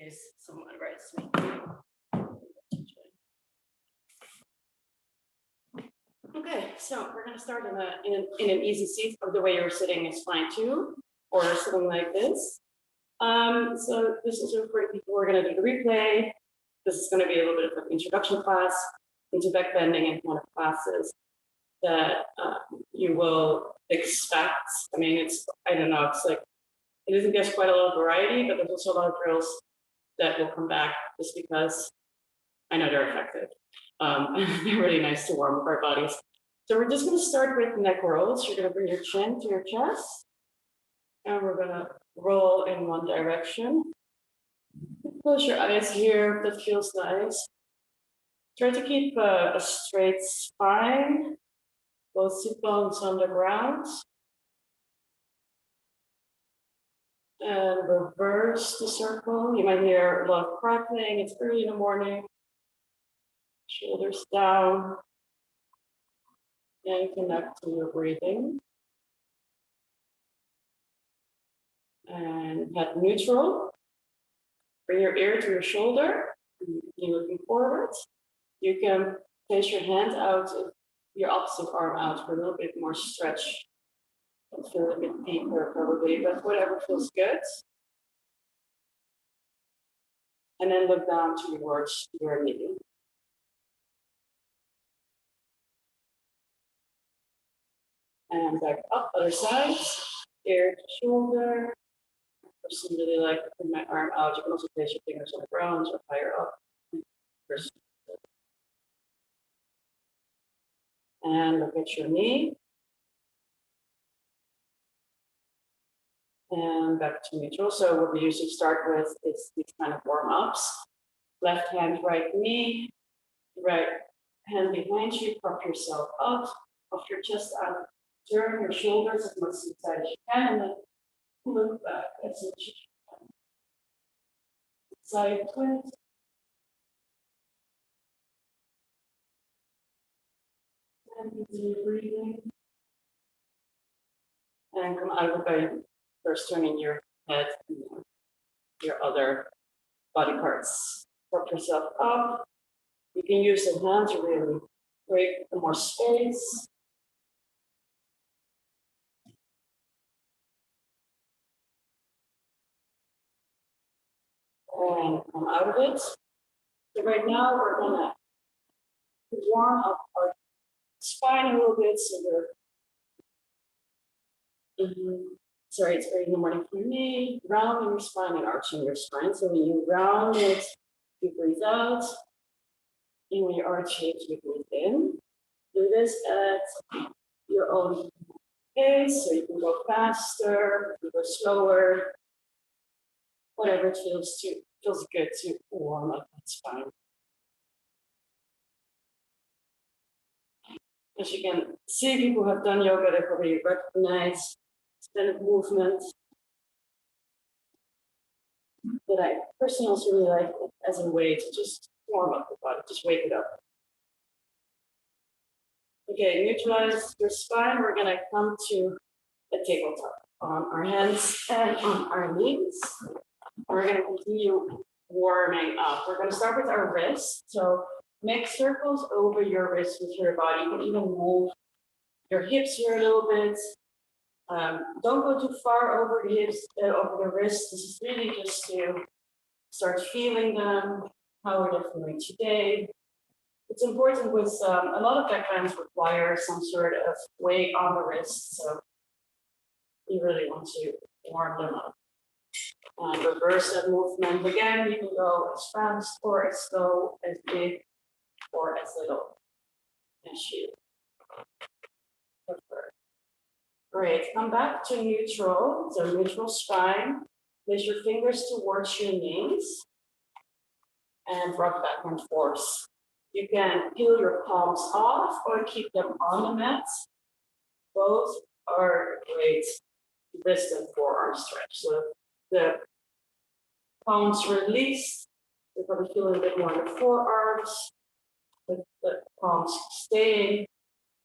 case someone writes me. Okay, so we're gonna start in an easy seat. Or the way you're sitting is fine too, or sitting like this. So this is for the people who are gonna do the replay. This is gonna be a little bit of an introduction class into backbending and one of the classes that you will expect. I mean, I don't know, it isn't just quite a lot of variety, but there's also a lot of drills that will come back just because I know they're effective. They're really nice to warm up our bodies. So we're just going to start with neck rolls. You're going to bring your chin to your chest, and we're going to roll in one direction. Close your eyes here if that feels nice. Try to keep a straight spine, both sit bones on the ground. And reverse the circle. You might hear a lot of crackling. It's early in the morning. Shoulders down. And connect to your breathing. And head neutral. Bring your ear to your shoulder. You're looking forward. You can place your hand out, your opposite arm out for a little bit more stretch. Feel a bit deeper probably, but whatever feels good. And then look down towards your knee. And back up, other side. Ear to shoulder. Personally like to put my arm out. You can also place your fingers on the ground or higher up. And look at your knee. And back to neutral. So what we usually start with is these kind of warm-ups. Left hand, right knee, right hand behind you, prop yourself up, off your chest out, turn your shoulders as much inside as you can, and then look back as much as you can. Side twist. And continue breathing. And come out of it by first turning your head and your other body parts. Prop yourself up. You can use the hand to really create more space. And come out of it. So right now we're gonna warm up our spine a little bit. So we're, sorry, it's early in the morning for me. Rounding your spine and arching your spine. So when you round it, you breathe out. And when you arch it, you breathe in. Do this at your own pace. So you can go faster, you can go slower, whatever it feels good to warm up that spine. As you can see, people who have done yoga, they probably recognize kind of movement that I personally also really like as a way to just warm up the body, just wake it up. Okay, neutralize your spine. We're gonna come to a tabletop on our hands and on our knees. We're gonna continue warming up. We're gonna start with our wrists. So make circles over your wrists with your body. You can even move your hips here a little bit. Don't go too far over the hips, over the wrists. This is really just to start feeling them, how are they feeling today. It's important with a lot of backbends require some sort of weight on the wrist, so you really want to warm them up. Reverse that movement. Again, you can go as fast or as slow, as big or as little as you prefer. Great, come back to neutral, so neutral spine. Place your fingers towards your knees and rock back and forth. You can peel your palms off or keep them on the mat. Both are great wrist and forearm stretch. So the palms release, you're probably feeling a bit more in the forearms. With the palms staying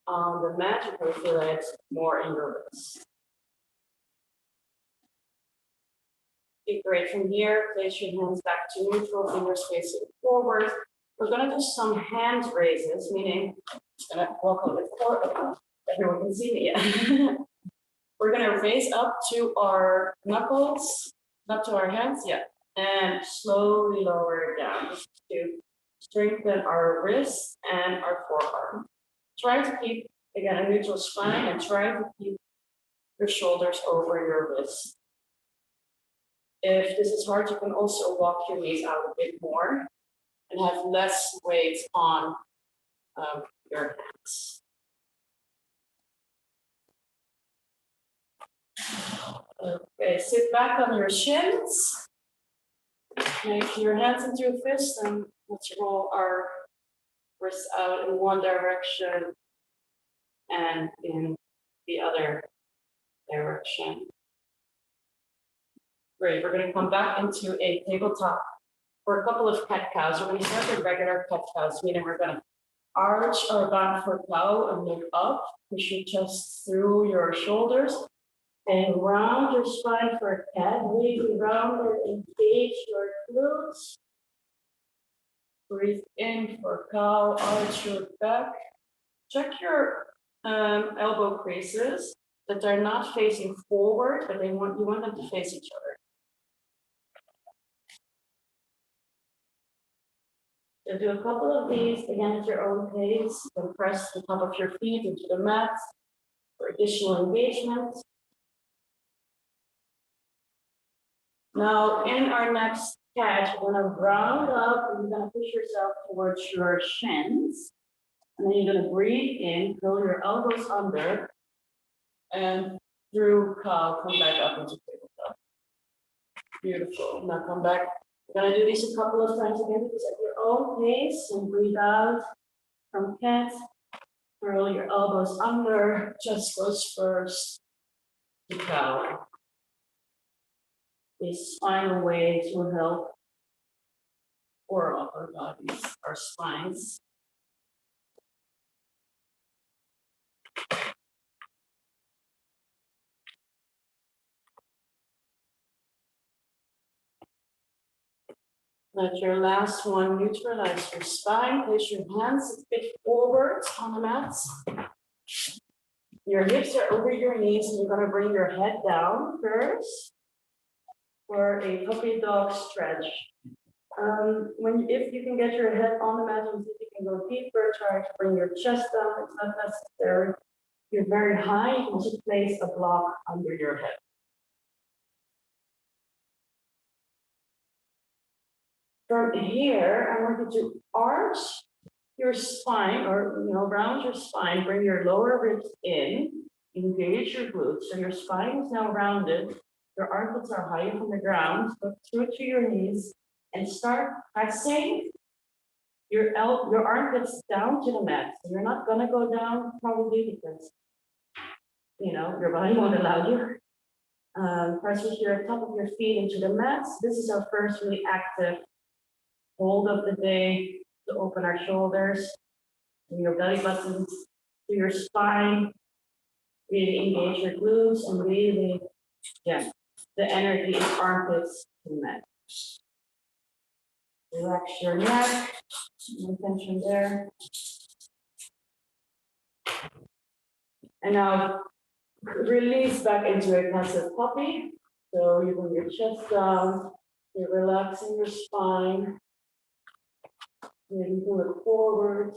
on the mat, you probably feel it more in your wrists. Okay, great. From here, place your hands back to neutral, fingers facing forward. We're gonna do some hand raises, meaning just gonna walk on the floor. Everyone can see me. Yeah. We're gonna raise up to our knuckles, not to our hands, yeah, and slowly lower it down to strengthen our wrists and our forearm. Try to keep, again, a neutral spine and try to keep your shoulders over your wrists. If this is hard, you can also walk your knees out a bit more and have less weight on your hands. Okay, sit back on your shins. Make your hands into a fist and let's roll our wrists out in one direction and in the other direction. Great, we're gonna come back into a tabletop for a couple of cat cows. We're gonna start with regular cat cows, meaning we're gonna arch our back for cow and look up. Push your chest through your shoulders and round your spine for cat. Really round and engage your glutes. Breathe in for cow, arch your back. Check your elbow creases that they're not facing forward, but you want them to face each other. So do a couple of these, again at your own pace, and press the top of your feet into the mat for additional engagement. Now, in our next catch, we're gonna round up and you're gonna push yourself towards your shins. And then you're gonna breathe in, curl your elbows under, and through cow, come back up into tabletop. Beautiful. Now come back. We're gonna do this a couple of times again, because at your own pace, and breathe out from cat. Curl your elbows under, chest goes first to cow. This final way to help our upper bodies, our spines. Let your last one neutralize your spine. Place your hands a bit forward on the mats. Your hips are over your knees, and you're going to bring your head down first for a puppy dog stretch. If you can get your head on the mat, and if you can go deeper, try to bring your chest down. It's not necessary. If you're very high, you can just place a block under your head. From here, I want you to arch your spine, or round your spine, bring your lower ribs in, engage your glutes. So your spine is now rounded, your armpits are higher from the ground, look through to your knees, and start pressing your armpits down to the mat. So you're not gonna go down probably because your body won't allow you. Press with your top of your feet into the mats. This is our first really active hold of the day to open our shoulders, and your belly buttons to your spine. Really engage your glutes and really, the energy in armpits to the mat. Relax your neck, no tension there. And now release back into a passive puppy. So you bring your chest down, you're relaxing your spine. Maybe you can look forward.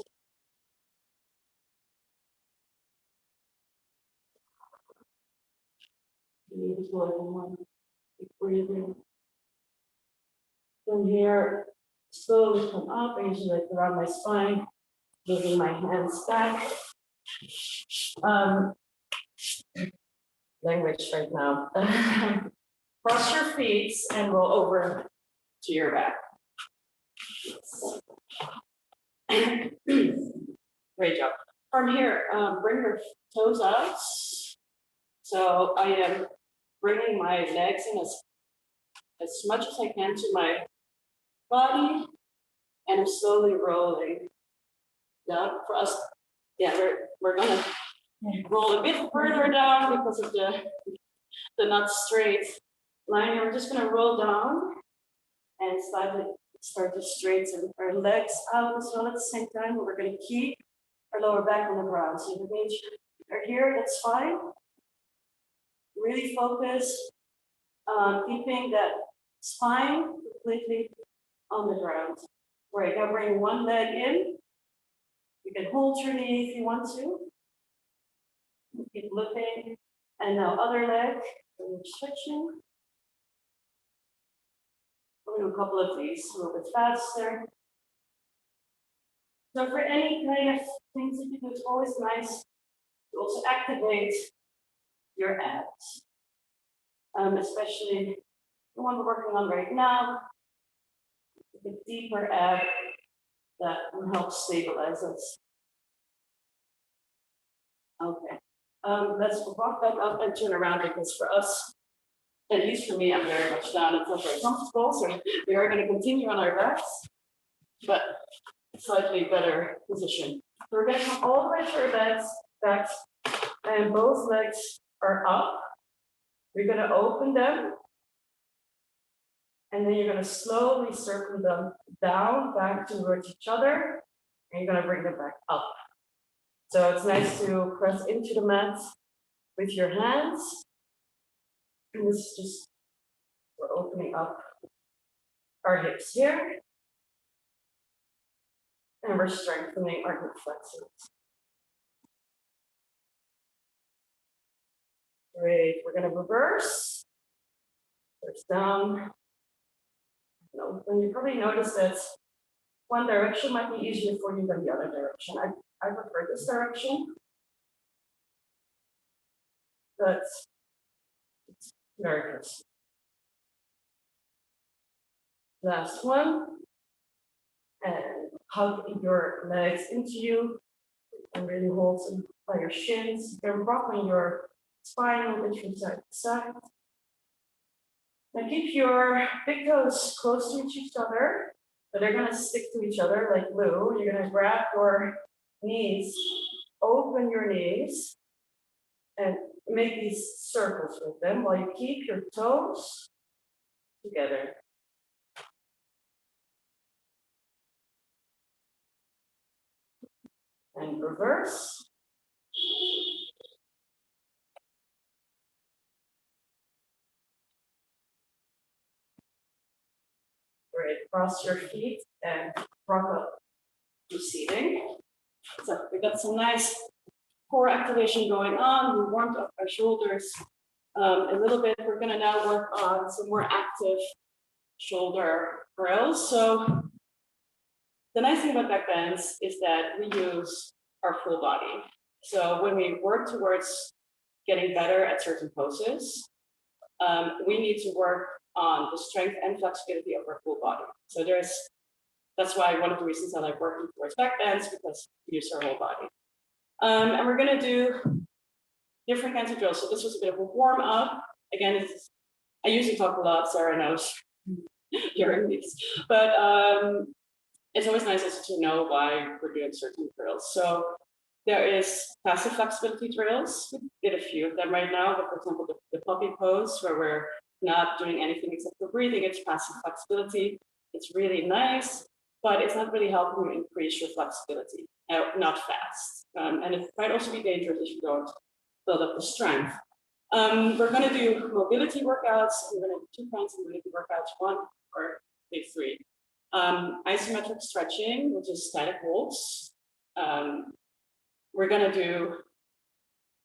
Beautiful, everyone. Keep breathing. From here, slowly come up. I usually like around my spine, moving my hands back. Language right now. Cross your feet and roll over to your back. Great job. From here, bring your toes out. So I am bringing my legs in as much as I can to my body, and I'm slowly rolling down for us. Yeah, we're gonna roll a bit further down because of the not straight line here. We're just gonna roll down and start to straighten our legs out as well at the same time. We're gonna keep our lower back on the ground. So the range are here, that's fine. Really focus on keeping that spine completely on the ground. Right, now bring one leg in. You can hold your knee if you want to. Keep looking. And now other leg, switching. We'll do a couple of these a little bit faster. So for any kind of things that you do, it's always nice to also activate your abs. Especially the one we're working on right now, the deeper ab that will help stabilize us. Okay, let's walk back up and turn around because for us, at least for me, I'm very much down. It's not very comfortable, so we are going to continue on our backs, but slightly better position. So we're going to come all the way to our backs, and both legs are up. We're going to open them, and then you're going to slowly circle them down, back towards each other, and you're going to bring them back up. So it's nice to press into the mat with your hands. And this is just, we're opening up our hips here. And we're strengthening our hip flexors. Great, we're gonna reverse. First down. And you probably notice that one direction might be easier for you than the other direction. I prefer this direction. But it's very good. Last one. And hug your legs into you and really hold them by your shins. You're rocking your spine a little bit from side to side. Now keep your big toes close to each other, but they're gonna stick to each other like glue. You're gonna grab your knees, open your knees, and make these circles with them while you keep your toes together. And reverse. Great, cross your feet and rock up to seating. So we got some nice core activation going on. We warmed up our shoulders a little bit. We're gonna now work on some more active shoulder curls. So the nice thing about back bends is that we use our full body. So when we work towards getting better at certain poses, we need to work on the strength and flexibility of our full body. So that's why one of the reasons I like working towards back bends, because we use our whole body. And we're gonna do different kinds of drills. So this was a bit of a warm up. Again, I usually talk a lot, Sarah knows during these, but it's always nice also to know why we're doing certain drills. So there is passive flexibility drills. We did a few of them right now, but for example, the puppy pose where we're not doing anything except for breathing, it's passive flexibility. It's really nice, but it's not really helping you increase your flexibility, not fast. And it might also be dangerous if you don't build up the strength. We're gonna do mobility workouts. We're gonna do 2 kinds of mobility workouts, 1 or maybe 3. Isometric stretching, which is static holds. We're gonna do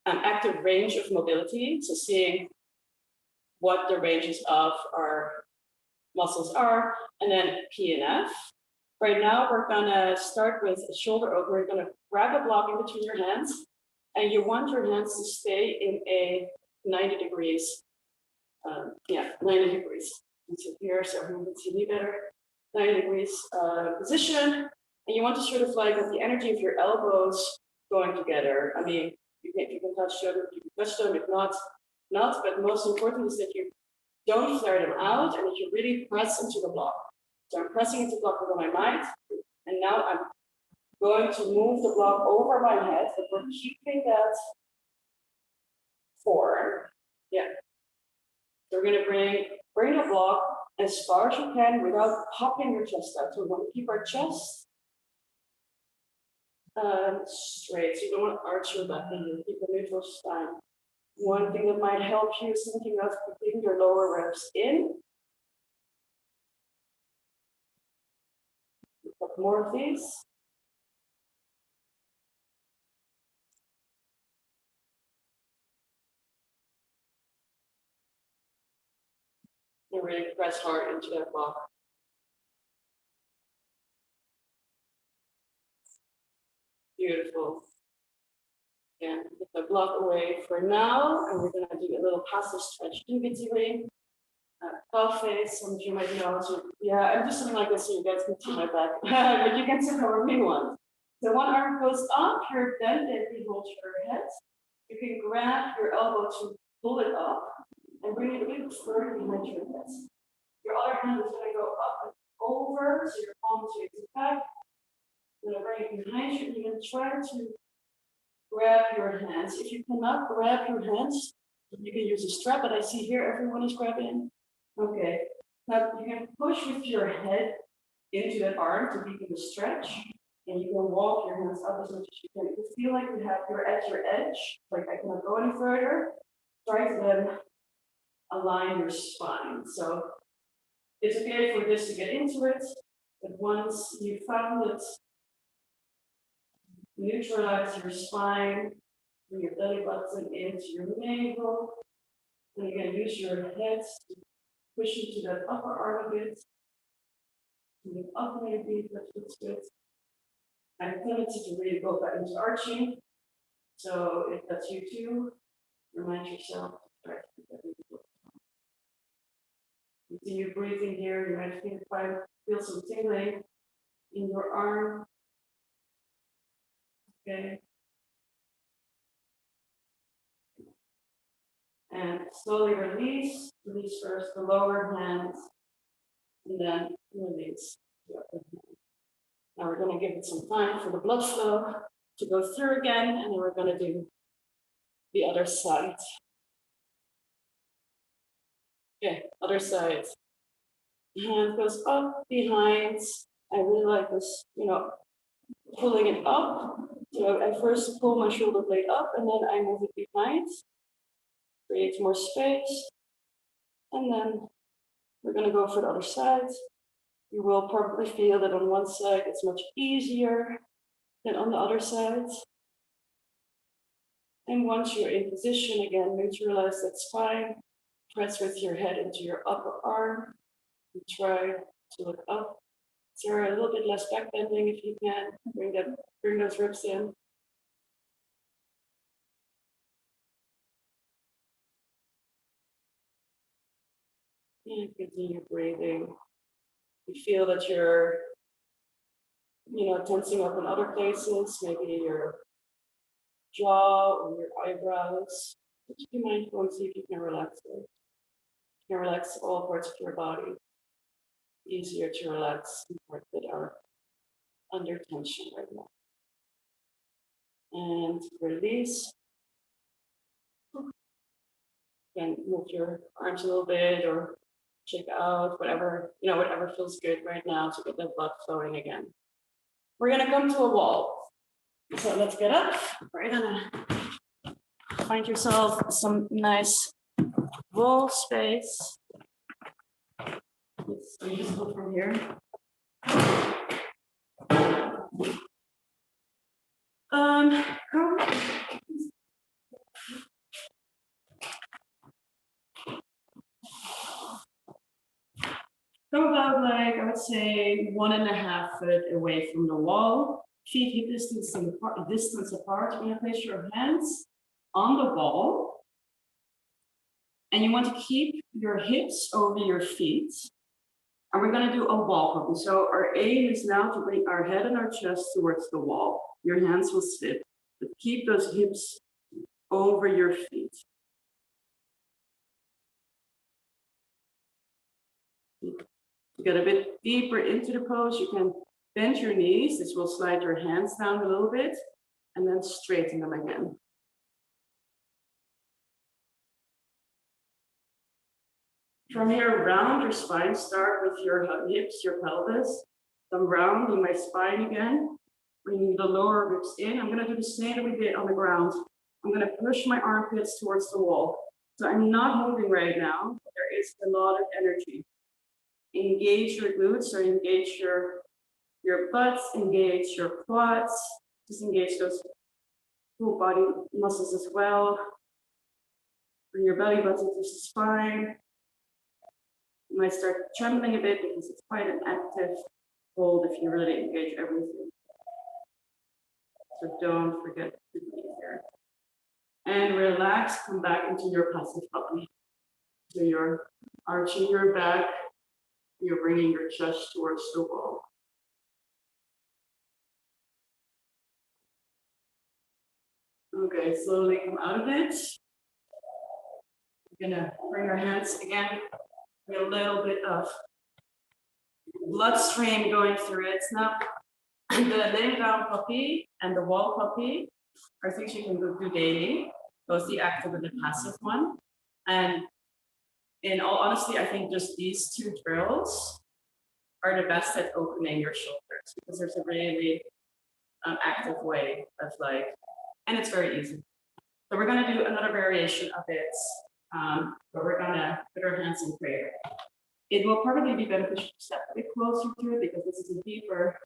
an active range of mobility, so seeing what the ranges of our muscles are, and then PNF. Right now, we're gonna start with a shoulder open. We're gonna grab a block in between your hands, and you want your hands to stay in a 90 degrees. 90 degrees. So here, so everyone can see me better. 90 degrees position, and you want to sort of like have the energy of your elbows going together. I mean, you can touch them, you can touch them, if not, but most important is that you don't flare them out and that you really press into the block. So I'm pressing into the block with all my might, and now I'm going to move the block over my head, but we're keeping that forward. Yeah. So we're gonna bring the block as far as you can without popping your chest out. So we want to keep our chest straight. So you don't want to arch your back and you keep a neutral spine. One thing that might help you is thinking of keeping your lower ribs in. We've got more of these. And really press hard into that block. Beautiful. And put the block away for now, and we're gonna do a little passive stretch in between. Calf face, some of you might know. So yeah, I'm just something like this so you guys can see my back, but you can see however you want. So one arm goes up, you're bent and you hold your head. You can grab your elbow to pull it up and bring it a little further behind your head. Your other hand is going to go up and over, so your palm faces back. You're going to bring it behind you, and you're going to try to grab your hands. If you cannot grab your hands, you can use a strap, but I see here everyone is grabbing. Okay, now you can push with your head into that arm to deepen the stretch, and you can walk your hands up as much as you can. If you feel like you're at your edge, like I cannot go any further, try to then align your spine. So it's okay for this to get into it, but once you found it, neutralize your spine, bring your belly button into your navel, and you're going to use your head to push into that upper arm a bit. Move up maybe, that looks good. I'm tempted to really go back into arching. So if that's you too, remind yourself to try to keep that neutral. Continue breathing here. You might feel some tingling in your arm. Okay. And slowly release. Release first the lower hands, and then release the upper hand. Now we're going to give it some time for the blood flow to go through again, and then we're going to do the other side. Okay, other side. Hand goes up behind. I really like this, pulling it up. So I first pull my shoulder blade up and then I move it behind. Create more space. And then we're going to go for the other side. You will probably feel that on one side it's much easier than on the other side. And once you're in position again, neutralize that spine. Press with your head into your upper arm. And try to look up. So a little bit less back bending if you can. Bring those ribs in. And continue breathing. You feel that you're, tensing up in other places, maybe your jaw or your eyebrows. Just be mindful and see if you can relax it. You can relax all parts of your body. Easier to relax in parts that are under tension right now. And release. You can move your arms a little bit or shake out, whatever feels good right now to get the blood flowing again. We're gonna come to a wall. So let's get up. We're gonna find yourself some nice wall space. Let's go from here. Come about I would say 1.5 feet away from the wall. Feet hip distance apart. You're gonna place your hands on the wall. And you want to keep your hips over your feet. And we're gonna do a wall hopping. So our aim is now to bring our head and our chest towards the wall. Your hands will slip, but keep those hips over your feet. To get a bit deeper into the pose, you can bend your knees. This will slide your hands down a little bit and then straighten them again. From here, round your spine. Start with your hips, your pelvis. Then rounding my spine again. Bringing the lower ribs in. I'm gonna do the same that we did on the ground. I'm gonna push my armpits towards the wall. So I'm not moving right now, but there is a lot of energy. Engage your glutes, so engage your butts, engage your quads, just engage those full body muscles as well. Bring your belly button to the spine. You might start trembling a bit because it's quite an active hold if you really engage everything. So don't forget to be there. And relax, come back into your passive puppy. So you're arching your back, you're bringing your chest towards the wall. Okay, slowly come out of it. We're gonna bring our hands again, with a little bit of bloodstream going through it. Now, the laying down puppy and the wall puppy are things you can do daily, both the active and the passive one. And in all honesty, I think just these two drills are the best at opening your shoulders because there's a really active way of and it's very easy. So we're gonna do another variation of it, but we're gonna put our hands in prayer. It will probably be beneficial to step a bit closer to it because this is a deeper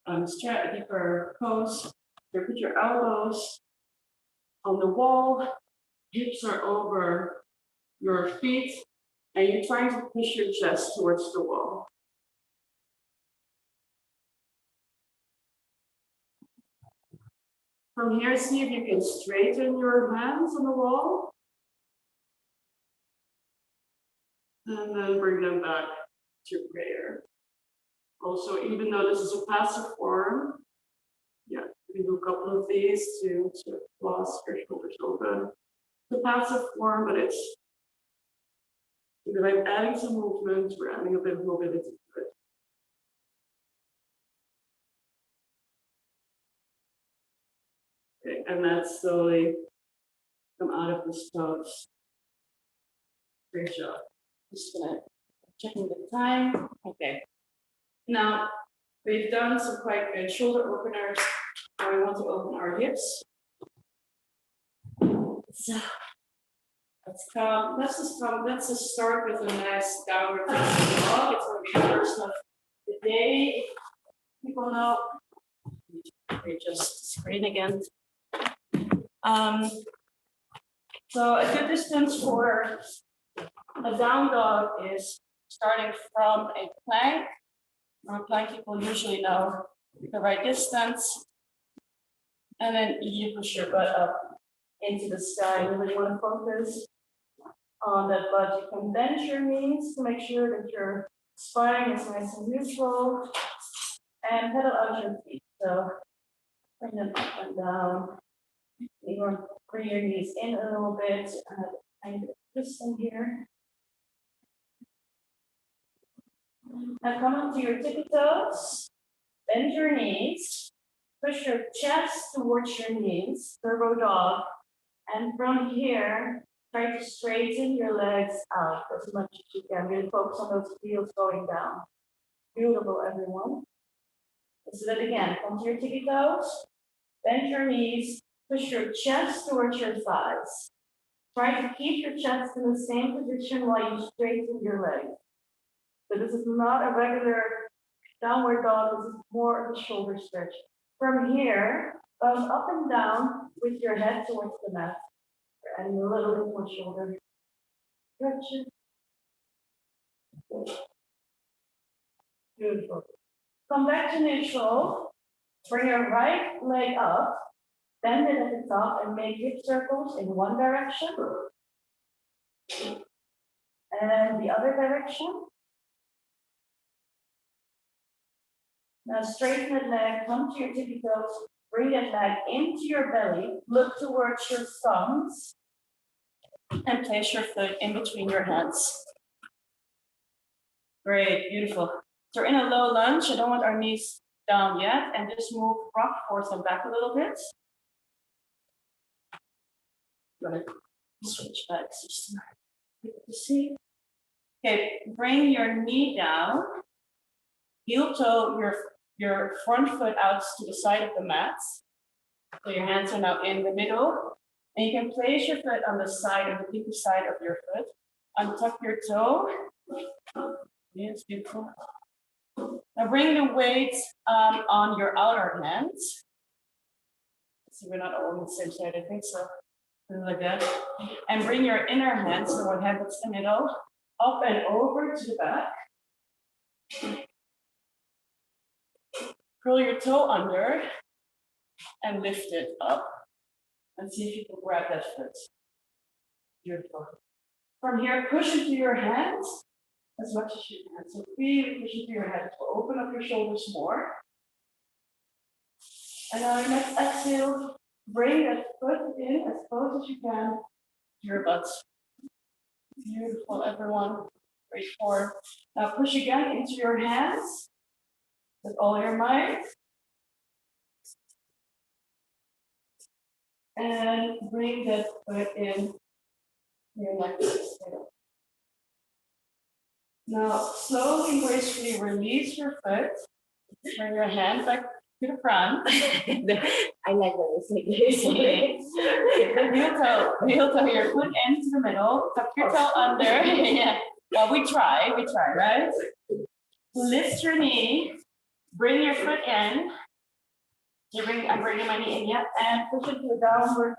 deeper pose. So put your elbows on the wall, hips are over your feet, and you're trying to push your chest towards the wall. From here, see if you can straighten your hands on the wall. And then bring them back to prayer. Also, even though this is a passive form, yeah, we can do a couple of these to floss your shoulders open. It's a passive form, but it's like adding some movement, we're adding a bit of mobility to it. Okay, and then slowly come out of this pose. Great job. Just gonna checking the time. Okay. Now we've done some quite good shoulder openers. Now we want to open our hips. So let's just start with a nice downward facing dog. It's gonna be the first of the day. People know. Readjust the screen again. So a good distance for a down dog is starting from a plank. From a plank, people usually know the right distance. And then you push your butt up into the sky. You really want to focus on that butt. You can bend your knees to make sure that your spine is nice and neutral. And pedal out your feet. So bring them up and down. You want to bring your knees in a little bit. And twist in here. Now come onto your tippy toes. Bend your knees. Push your chest towards your knees. Turbo dog. And from here, try to straighten your legs out as much as you can. Really focus on those heels going down. Beautiful, everyone. Let's do that again. Come to your tippy toes. Bend your knees. Push your chest towards your thighs. Try to keep your chest in the same position while you straighten your legs. So this is not a regular downward dog. This is more of a shoulder stretch. From here, bounce up and down with your head towards the mat. And a little bit more shoulder stretches. Beautiful. Come back to neutral. Bring your right leg up. Bend it at the top and make hip circles in one direction. And the other direction. Now straighten that leg, come to your tippy toes, bring that leg into your belly, look towards your thumbs, and place your foot in between your hands. Great, beautiful. So we're in a low lunge. I don't want our knees down yet, and just move rock forwards and back a little bit. Switch back just to see. Okay, bring your knee down, heel toe your front foot out to the side of the mat. So your hands are now in the middle. And you can place your foot on the side of the pinky side of your foot. Untuck your toe. Yes, beautiful. Now bring the weight on your outer hands. So we're not all on the same side, I think so. Like that. And bring your inner hand, so one hand that's in the middle, up and over to the back. Curl your toe under and lift it up. And see if you can grab that foot. Beautiful. From here, push into your hands as much as you can. So really push into your hands to open up your shoulders more. And now next exhale, bring that foot in as close as you can to your butt. Beautiful, everyone. Great form. Now push again into your hands with all your might. And bring that foot in to your next exhale. Now slowly, gracefully release your foot. Bring your hand back to the front. I like that it's like Heel toe, your foot into the middle. Tuck your toe under. Yeah. Well, we try, right? Lift your knee. Bring your foot in. I'm bringing my knee in, yeah, and push it to a downward.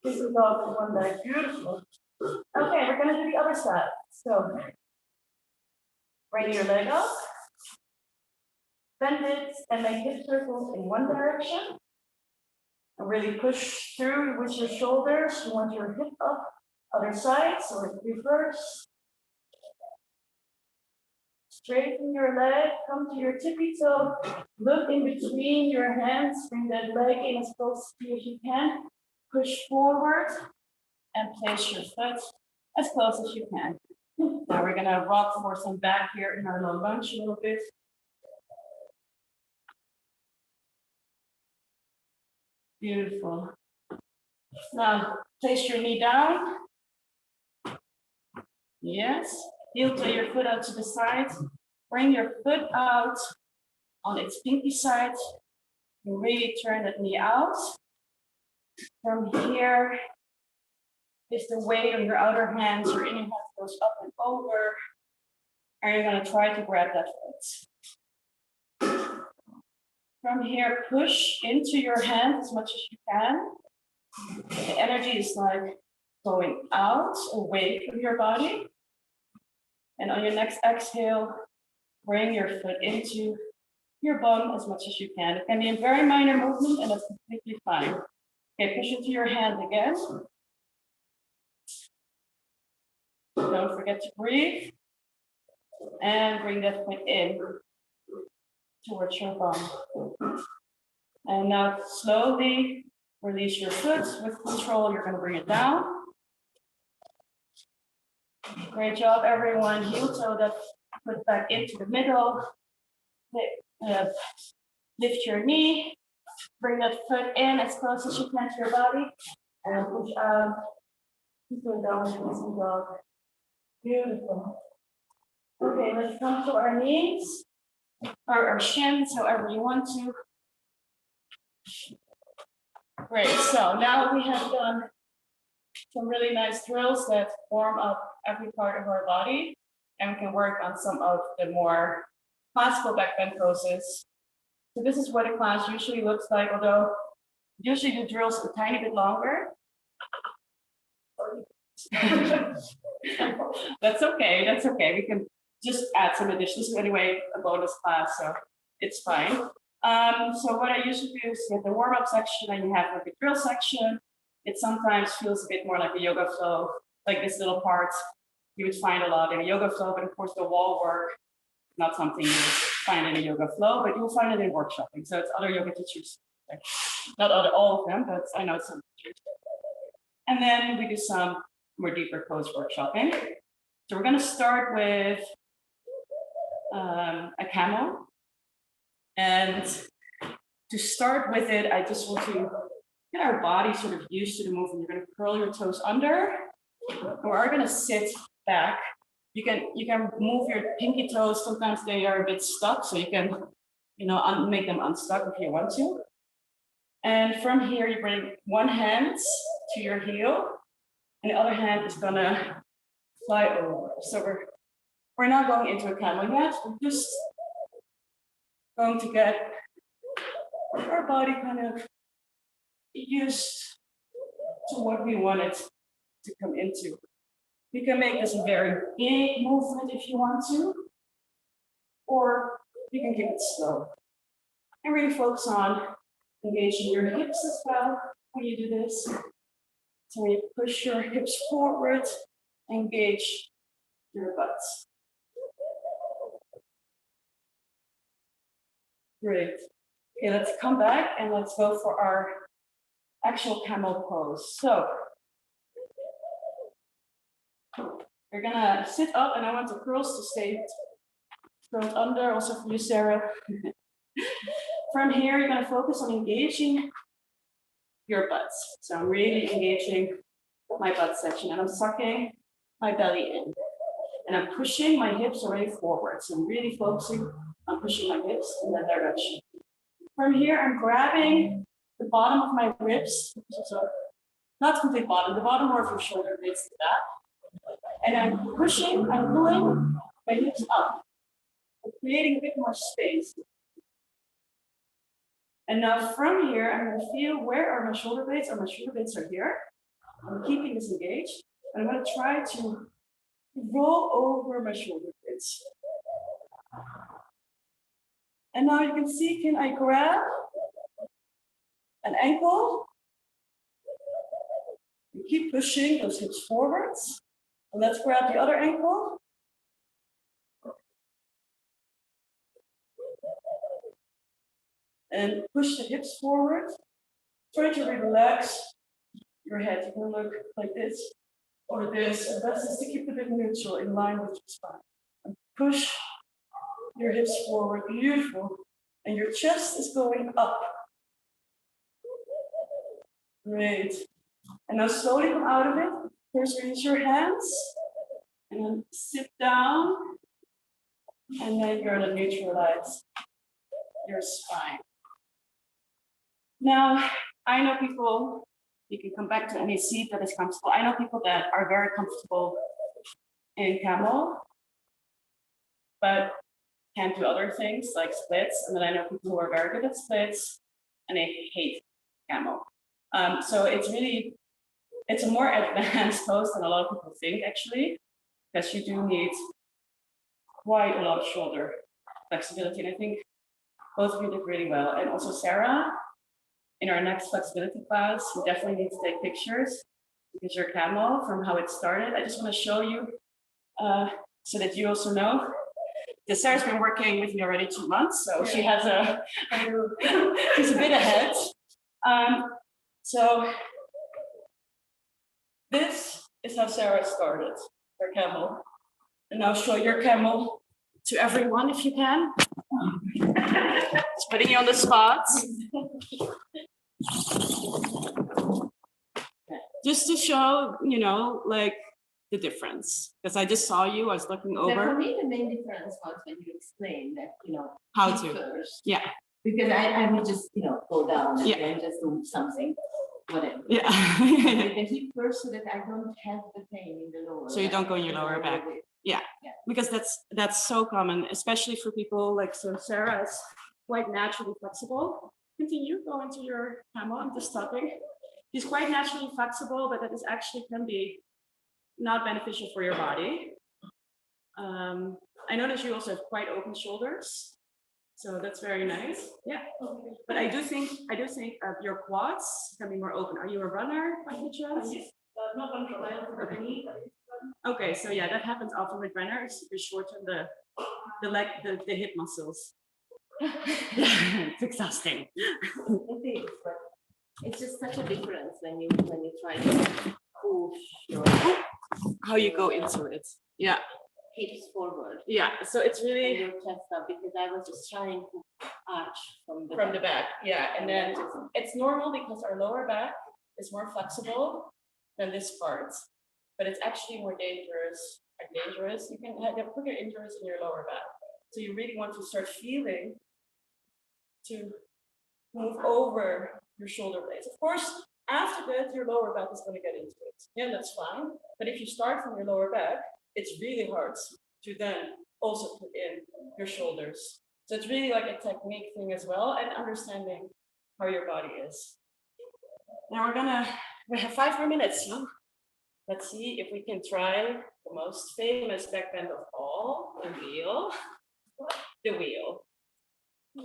This is all one leg. Beautiful. Okay, we're gonna do the other side. So bring your leg up. Bend it and make hip circles in one direction. And really push through with your shoulders. You want your hip up, other side, so it's reverse. Straighten your leg, come to your tippy toe, look in between your hands, bring that leg in as close to you as you can. Push forward and place your foot as close as you can. Now we're gonna rock for some back here in our low lunge a little bit. Beautiful. Now, place your knee down. Yes. Heel toe your foot out to the side. Bring your foot out on its pinky side. You really turn that knee out. From here is the weight on your outer hands. Your inner hand goes up and over. And you're going to try to grab that foot. From here, push into your hand as much as you can. The energy is like going out, away from your body. And on your next exhale, bring your foot into your bum as much as you can. It can be a very minor movement, and that's completely fine. Okay, push into your hand again. Don't forget to breathe. And bring that foot in towards your bum. And now slowly release your foot with control. You're going to bring it down. Great job, everyone. Heel toe that foot back into the middle. Lift your knee. Bring that foot in as close as you can to your body. And push out. Keep going down facing dog. Beautiful. Okay, let's come to our knees. Or our shins, however you want to. Great, so now we have done some really nice drills that warm up every part of our body, and we can work on some of the more classical back bend poses. So this is what a class usually looks like, although usually the drills are a tiny bit longer. That's okay. We can just add some additions. Anyway, a bonus class, so it's fine. So what I usually do is you have the warm-up section and you have like a drill section. It sometimes feels a bit more like a yoga flow, like this little part you would find a lot in a yoga flow, but of course the wall work, not something you would find in a yoga flow, but you'll find it in workshopping. So it's other yoga teachers, not all of them, but I know some teachers. And then we do some more deeper pose workshopping. So we're gonna start with a camel. And to start with it, I just want to get our body sort of used to the movement. You're going to curl your toes under. We are going to sit back You can move your pinky toes. Sometimes they are a bit stuck, so you can, make them unstuck if you want to. And from here, you bring one hand to your heel, and the other hand is gonna fly over. So we're not going into a camel yet. We're just going to get our body kind of used to what we want it to come into. You can make this a very big movement if you want to, or you can keep it slow. And really focus on engaging your hips as well when you do this. So when you push your hips forward, engage your butts. Great. Okay, let's come back and let's go for our actual camel pose. So you're gonna sit up, and I want the curls to stay curled under, also for you, Sarah. From here, you're gonna focus on engaging your butts. So I'm really engaging my butt section, and I'm sucking my belly in. And I'm pushing my hips away forward. So I'm really focusing on pushing my hips in that direction. From here, I'm grabbing the bottom of my ribs, so not complete bottom, the bottom more of your shoulder blades to that. And I'm pushing, I'm pulling my hips up, I'm creating a bit more space. And now from here, I'm going to feel where are my shoulder blades, and my shoulder blades are here. I'm keeping this engaged, and I'm going to try to roll over my shoulder blades. And now you can see, can I grab an ankle? You keep pushing those hips forwards. And let's grab the other ankle. And push the hips forward. Try to relax your head. You can look like this or this. And that's just to keep it neutral, in line with your spine. And push your hips forward, beautiful. And your chest is going up. Great. And now slowly come out of it. First, release your hands. And then sit down. And then you're going to neutralize your spine. Now, I know people, you can come back to any seat that is comfortable. I know people that are very comfortable in camel, but can't do other things like splits. And then I know people who are very good at splits and they hate camel. So it's a more advanced pose than a lot of people think, actually, because you do need quite a lot of shoulder flexibility. And I think both of you did really well. And also Sarah, in our next flexibility class, we definitely need to take pictures because your camel, from how it started. I just want to show you so that you also know. Because Sarah's been working with me already 2 months, so she has she's a bit ahead. So this is how Sarah started her camel. And now show your camel to everyone if you can. It's putting you on the spot. Just to show, like the difference. Because I just saw you, I was looking over. For me, the main difference was when you explained that, how to first. Yeah. Because I would just, go down and Yeah. then just do something, whatever. Yeah. The hip first so that I don't have the pain in the lower So you back. don't go in your lower back. Yeah. Because that's so common, especially for people like, so Sarah is quite naturally flexible. Continue, go into your camel. I'm just stopping. He's quite naturally flexible, but that is actually can be not beneficial for your body. I notice you also have quite open shoulders, so that's very nice. Yeah, but I do think your quads can be more open. Are you a runner by any chance? Not on the Okay, so yeah, that happens often with runners. You shorten the leg, the hip muscles. It's exhausting. It is, but it's just such a difference when you try to push your How you go into it. Yeah. hips forward. Yeah. So it's And really your chest up, because I was just trying to arch from the back. Yeah. And then it's normal because our lower back is more flexible than this part, but it's actually more dangerous are dangerous. You can have quicker injuries in your lower back. So you really want to start feeling to move over your shoulder blades. Of course, after that, your lower back is going to get into it. Yeah, that's fine. But if you start from your lower back, it's really hard to then also put in your shoulders. So it's really like a technique thing as well, and understanding how your body is. Now we have 5 more minutes. Huh? Let's see if we can try the most famous back bend of all, the wheel. The wheel.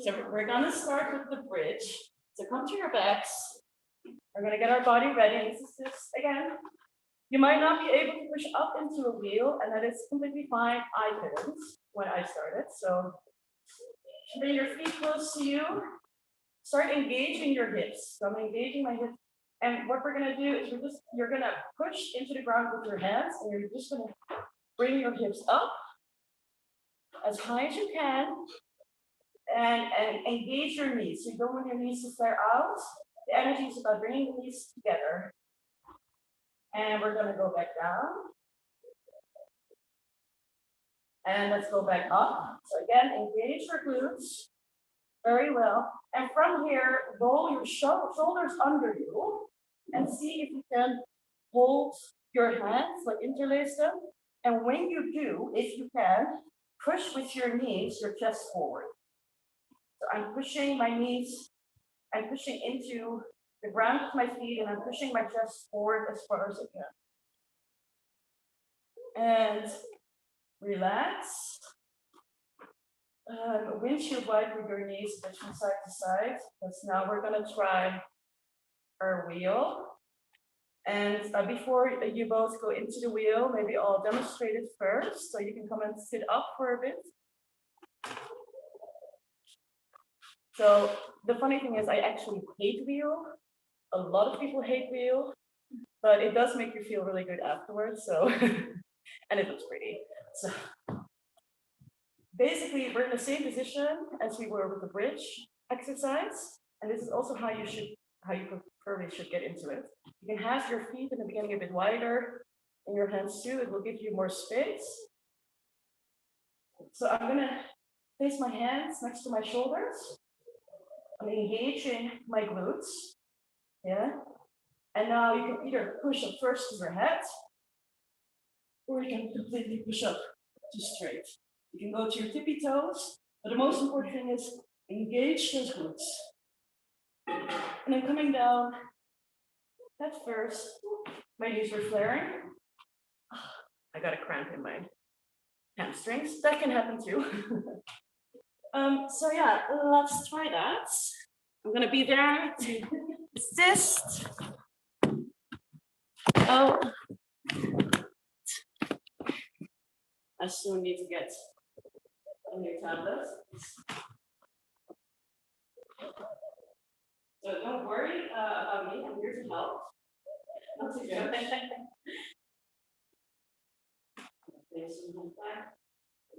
So we're gonna start with the bridge. So come to your backs. We're gonna get our body ready. This is just, again, you might not be able to push up into a wheel, and that is completely fine. I couldn't when I started. So bring your feet close to you. Start engaging your hips. So I'm engaging my hips. And what we're gonna do is you're gonna push into the ground with your hands, and you're just gonna bring your hips up as high as you can, and engage your knees. So you don't want your knees to flare out. The energy is about bringing the knees together. And we're gonna go back down. And let's go back up. So again, engage your glutes very well. And from here, roll your shoulders under you and see if you can hold your hands, like interlace them. And when you do, if you can, push with your knees, your chest forward. So I'm pushing my knees, I'm pushing into the ground with my feet, and I'm pushing my chest forward as far as I can. And relax. Windshield wipe with your knees from side to side. Because now we're gonna try our wheel. And before you both go into the wheel, maybe I'll demonstrate it first, so you can come and sit up for a bit. So the funny thing is, I actually hate wheel. A lot of people hate wheel, but it does make you feel really good afterwards. So, and it looks pretty. So basically, we're in the same position as we were with the bridge exercise, and this is also how you preferably should get into it. You can have your feet in the beginning a bit wider, and your hands too. It will give you more space. So I'm gonna place my hands next to my shoulders. I'm engaging my glutes. Yeah. And now you can either push up first to your head, or you can completely push up to straight. You can go to your tippy toes, but the most important thing is engage those glutes. And then coming down, at first, my knees were flaring. I got a cramp in my hamstrings. That can happen too. So yeah, let's try that. I'm gonna be there to assist. Oh, I soon need to get a new tablet. So don't worry about me, I'm here to help. Not to judge.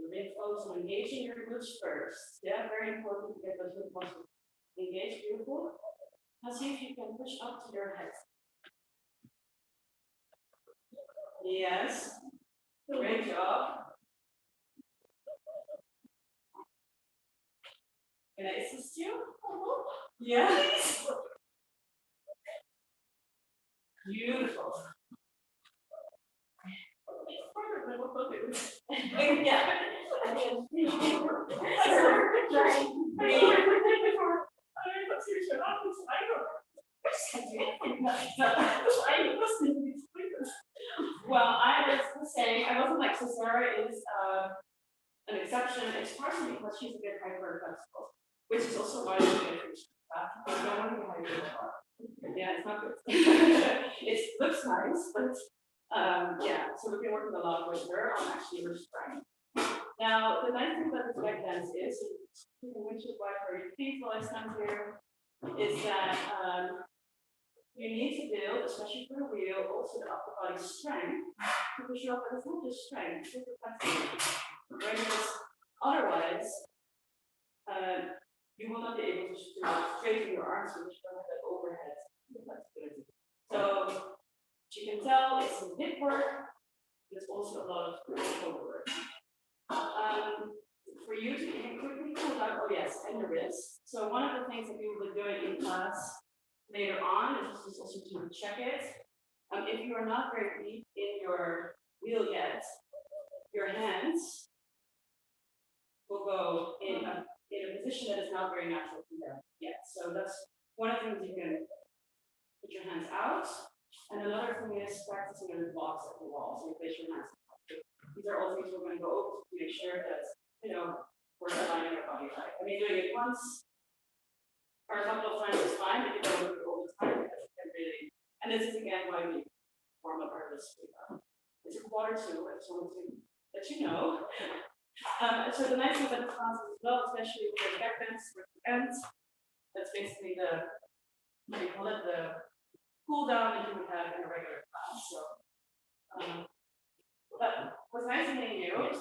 Really focus on engaging your glutes first. Yeah, very important to get those glute muscles engaged. Beautiful. Now see if you can push up to your head. Yes. Great job. Can I assist you? Yes. Beautiful. Yeah. Well, I was saying, I wasn't like, so Sarah is an exception. It's partially because she's a bit hyper-flexible, which is also why she's a yeah, it's not good. It looks nice, but yeah, so we've been working a lot with her on actually her strength. Now, the nice thing about this back dance is, which is why for your feet while I stand here, is that you need to build, especially for the wheel, also the upper body strength to push you up, but it's not just strength, it's flexibility. Right? Because otherwise, you will not be able to straighten your arms, which don't have that overhead flexibility. So you can tell it's some hip work, There's also a lot of shoulder work. For you to quickly pull down, oh yes, and the wrist. So one of the things that we will be doing in class later on is just also to check it. If you are not very deep in your wheel yet, your hands will go in a position that is not very natural for them yet. So that's one of the things you can put your hands out. And another thing is practicing in the box at the wall. So you place your hands. These are all things we're going to go over to make sure that, you know, we're aligning our body right. I mean, doing it once or a couple of times is fine, but you don't do it all the time because it can really, and this is again why we warm up our wrists. It's a quarter two, I just wanted to let you know. So the nice thing about the class as well, especially with the back bends, with the ends, that's basically the, what do you call it, the cool down that you would have in a regular class. So, but what's nice meeting you. I'll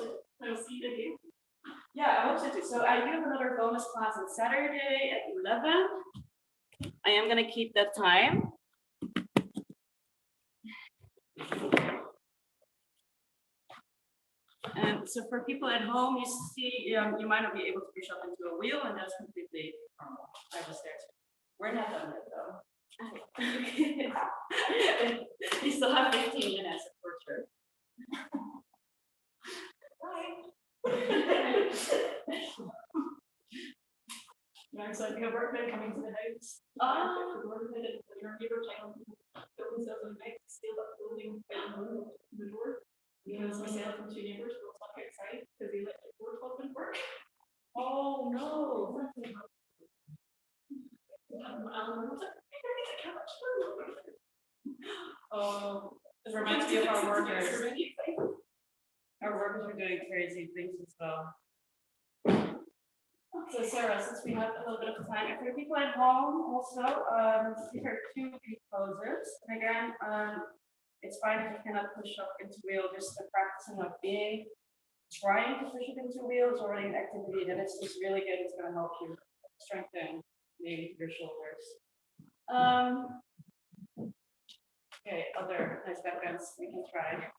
see you. Yeah, I hope so too. So I do have another bonus class on Saturday at 11. I am going to keep that time. And so for people at home, you see, you might not be able to push up into a wheel, and that's completely normal. I was there too. We're not done yet, though. You still have 15 minutes for sure. I'm excited to go workman coming to the house. Your neighbor town building stuff and make steal up building and the door. Because myself and two neighbors were stuck outside because the electric door wasn't work. Oh no. Oh, this reminds me of our workers. Our workers are doing crazy things as well. So Sarah, since we have a little bit of time, if there are people at home also, these are 2 deep poses. And again, it's fine if you cannot push up into wheel, just the practicing of trying to push it into wheel is already an activity that is just really good. It's going to help you strengthen maybe your shoulders. Okay, other nice back bends we can try.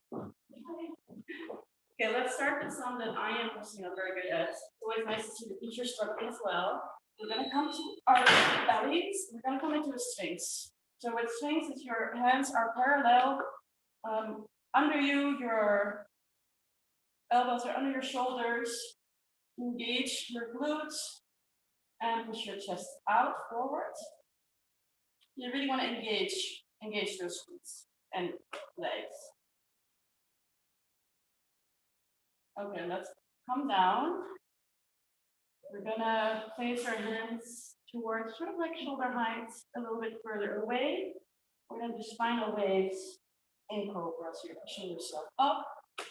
Okay, let's start with some that I am personally not very good at. It's always nice to see the teacher struggling as well. We're going to come to our bellies. We're going to come into a sphinx. So with sphinx, is your hands are parallel under you, your elbows are under your shoulders. Engage your glutes and push your chest out forward. You really want to engage those glutes and legs. Okay, let's come down. We're gonna place our hands towards sort of like shoulder height, a little bit further away. We're gonna do spinal waves in cobra. So you're pushing yourself up.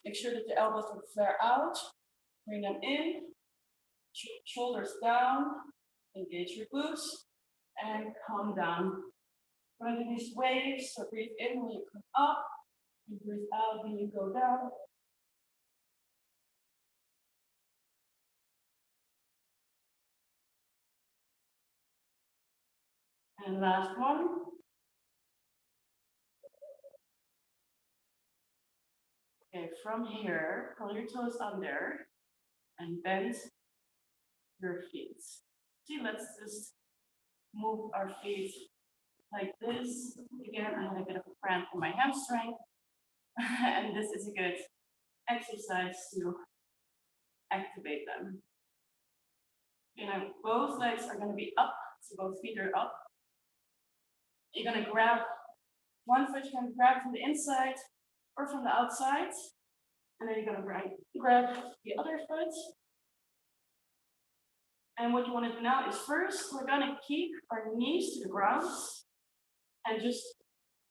Make sure that the elbows don't flare out. Bring them in. Shoulders down. Engage your glutes and come down. We're gonna do these waves. So breathe in when you come up. And breathe out when you go down. And last one. Okay, from here, pull your toes under and bend your feet. See, let's just move our feet like this. Again, I had a bit of a cramp in my hamstring, and this is a good exercise to activate them. You know, both legs are going to be up, so both feet are up. You're going to grab one foot, you can grab from the inside or from the outside, and then you're going to grab the other foot. And what you want to do now is first, we're going to keep our knees to the ground and just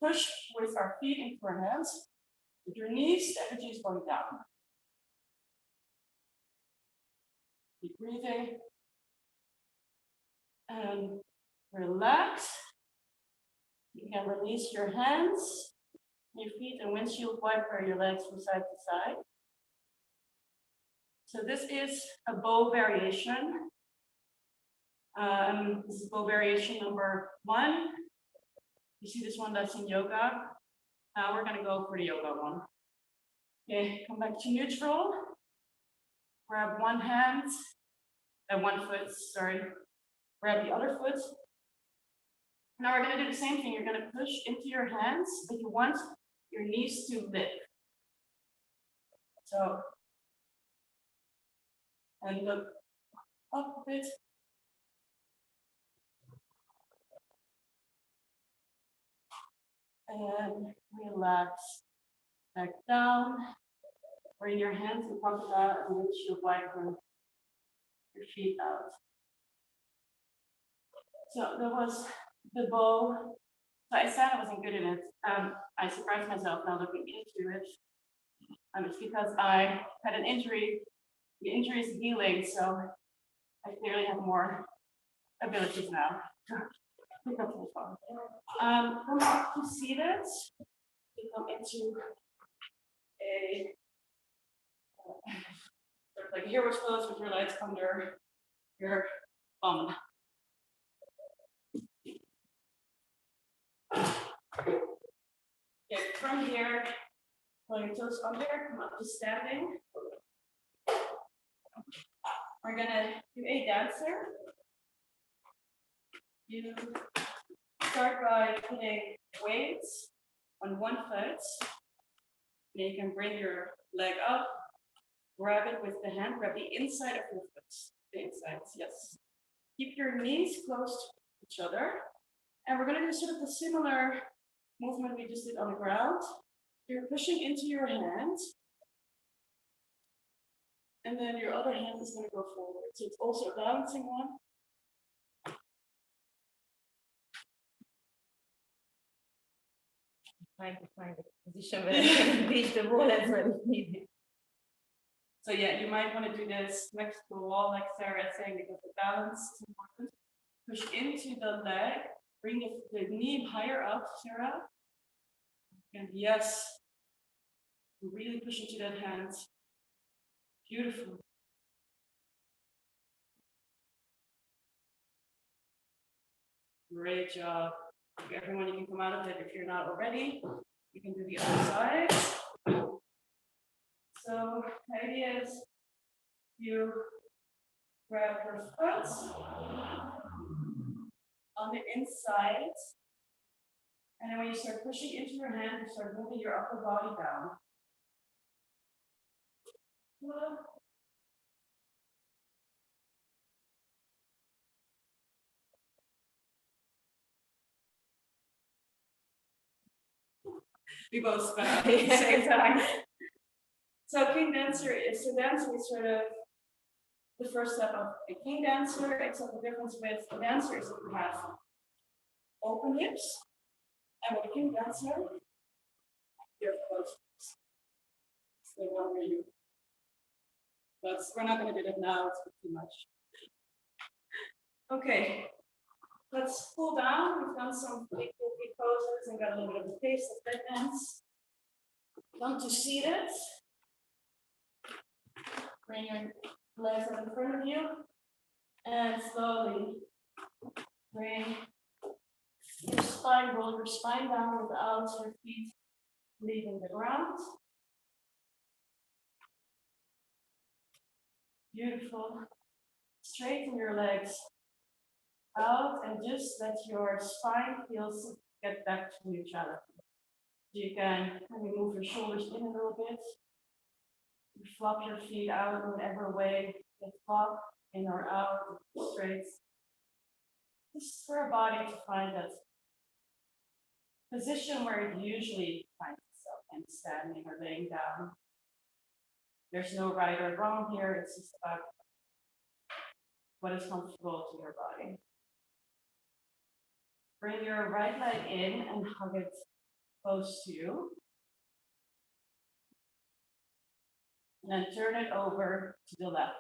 push with our feet into our hands. With your knees, the energy is going down. Keep breathing. And relax. You can release your hands, your feet, and windshield wiper your legs from side to side. So this is a bow variation. This is bow variation number 1. You see this one that's in yoga. Now we're going to go for the yoga one. Okay, come back to neutral. Grab one hand and one foot, sorry. Grab the other foot. Now we're gonna do the same thing. You're gonna push into your hands, but you want your knees to lift. So, and look up a bit. And relax back down. Bring your hands to crocodile and reach your widen your feet out. So that was the bow. So I said I wasn't good at it. I surprised myself now looking into it. It's because I had an injury. The injury is healing, so I clearly have more abilities now. Pick up the phone. Come up to seated. You come into a sort of like hero's pose with your legs under your bum. Okay, from here, pull your toes under, come up to standing. We're gonna do a dancer. You start by putting weights on one foot. Then you can bring your leg up, grab it with the hand, grab the inside of your foot. The insides, yes. Keep your knees close to each other. And we're gonna do sort of the similar movement we just did on the ground. You're pushing into your hand. And then your other hand is gonna go forward. So it's also a balancing one. Trying to find the position where I can reach the wall as well as needed. So yeah, you might want to do this next to the wall, like Sarah is saying, because the balance is important. Push into the leg, bring the knee higher up, Sarah. And yes, really push into that hand. Beautiful. Great job. Everyone, you can come out of it if you're not already. You can do the other side. So the idea is you grab your foot on the inside. And then when you start pushing into your hand, you start moving your upper body down. We both spun up at the same time. So king dancer is sort of the first step of a king dancer, except the difference with a dancer is that you have open hips, and with a king dancer, you have closed hips. So one really, but we're not going to do that now, it's too much. Okay, let's pull down. We've done some big poses and got a little bit of a taste of that dance. Come to seated. Bring your legs up in front of you and slowly bring your spine, roll your spine down without your feet leaving the ground. Beautiful. Straighten your legs out and just let your spine get back to neutrality. You can maybe move your shoulders in a little bit. You flop your feet out in whatever way they flop, in or out, straight. Just for a body to find that position where it usually finds itself in standing or laying down. There's no right or wrong here, it's just about what is comfortable to your body. Bring your right leg in and hug it close to you. And then turn it over to the left.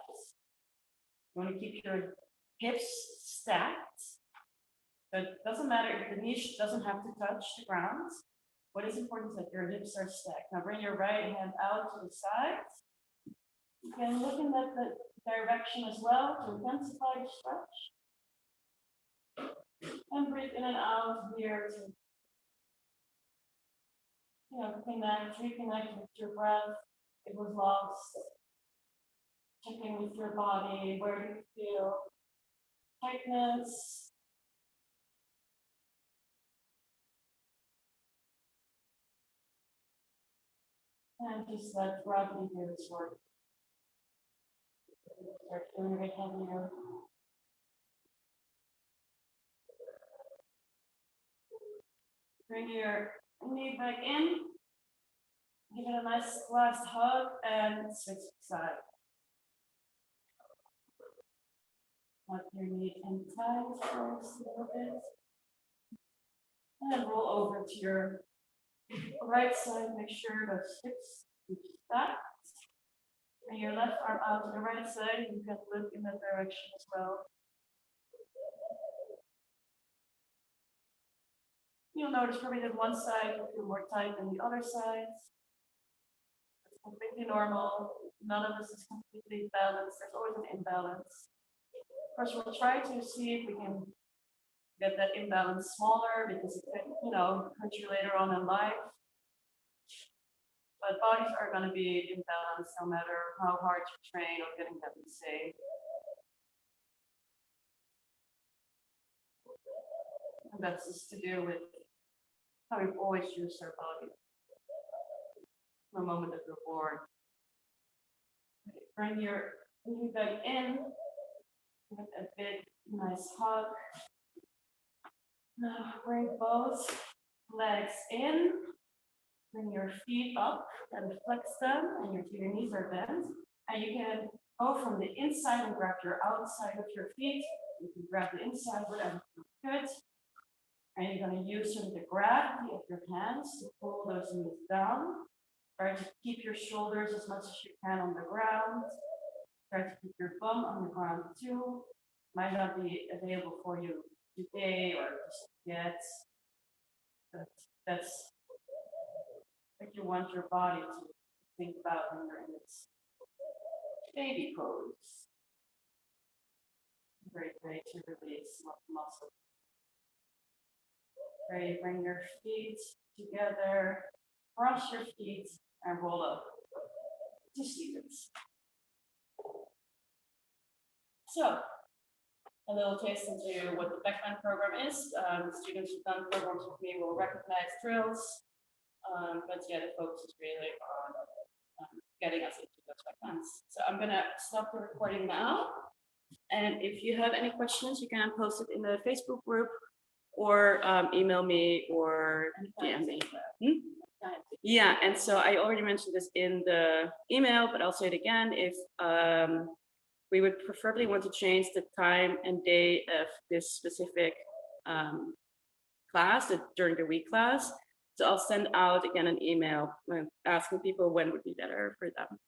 You want to keep your hips stacked. But it doesn't matter if the knee doesn't have to touch the ground. What is important is that your hips are stacked. Now bring your right hand out to the side. You can look in that direction as well to intensify the stretch. And breathe in and out here to reconnect with your breath. it was lost. Checking with your body, where do you feel tightness? And just let gravity do its work. Start feeling a bit heavier. Bring your knee back in. Give it a nice last hug and switch side. Let your knee in tight for a little bit. And roll over to your right side. Make sure those hips stack. Bring your left arm out to the right side. You can look in that direction as well. You'll notice probably that one side will feel more tight than the other sides. It's completely normal. None of this is completely balanced. There's always an imbalance. First, we'll try to see if we can get that imbalance smaller because it can, hurt you later on in life. But bodies are going to be imbalanced no matter how hard you train or getting them safe. And that's just to do with how we've always used our body from the moment that we're born. Bring your knee back in with a big, nice hug. Now bring both legs in. Bring your feet up and flex them, and your knees are bent. And you can go from the inside and grab your outside of your feet. You can grab the inside, whatever you could. And you're going to use the gravity of your hands to pull those knees down. Try to keep your shoulders as much as you can on the ground. Try to keep your bum on the ground too. Might not be available for you today or just yet. But that's what you want your body to think about when you're in its baby pose. Great way to release muscle. Great, bring your feet together, cross your feet, and roll up to Stevens. So, a little taste into what the Beckman program is. Students who've done programs with me will recognize drills, but yeah, the focus is really on getting us into those Beckmans. So I'm gonna stop the recording now. And if you have any questions, you can post it in the Facebook group or email me or DM me. Yeah, and so I already mentioned this in the email, but I'll say it again. If we would preferably want to change the time and day of this specific class, during the week class. So I'll send out again an email asking people when would be better for them.